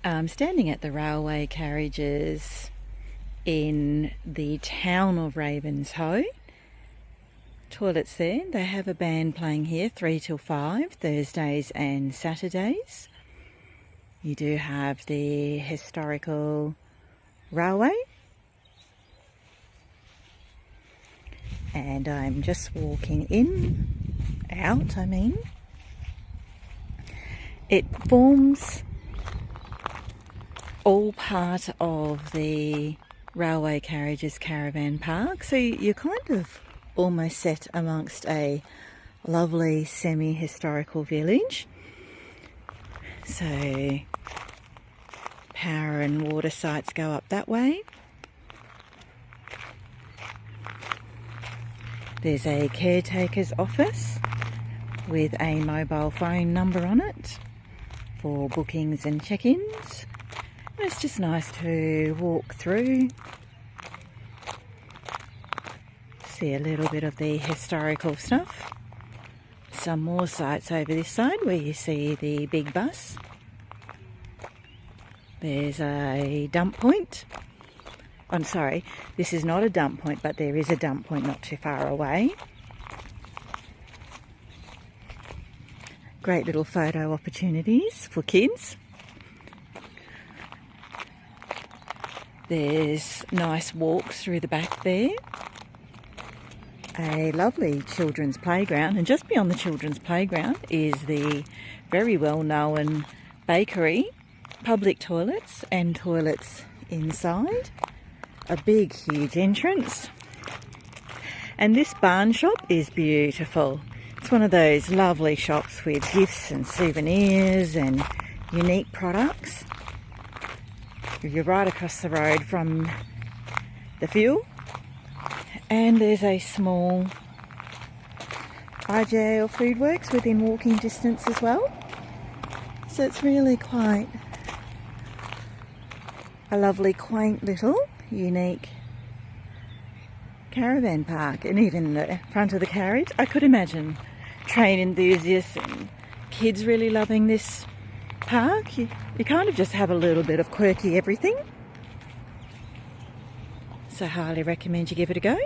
I'm standing at the railway carriages in the town of Ravenshoe. Toilets there. They have a band playing here 3 till 5, Thursdays and Saturdays. You do have the historical railway. And I'm just walking out. It forms all part of the railway carriages caravan park, so you're kind of almost set amongst a lovely semi-historical village. So power and water sites go up that way. There's a caretaker's office with a mobile phone number on it for bookings and check-ins. It's just nice to walk through, see a little bit of the historical stuff. Some more sites over this side where you see the big bus. There's a dump point. I'm sorry, this is not a dump point, but there is a dump point not too far away. Great little photo opportunities for kids. There's nice walks through the back there. A lovely children's playground, and just beyond the children's playground is the very well known bakery, public toilets and toilets inside. A big huge entrance. And this barn shop is beautiful. It's one of those lovely shops with gifts and souvenirs and unique products. You're right across the road from the fuel, and there's a small IGA or food works within walking distance as well. So it's really quite a lovely, quaint little unique caravan park. And even the front of the carriage, I could imagine train enthusiasts and kids really loving this park. You kind of just have a little bit of quirky everything. So highly recommend you give it a go.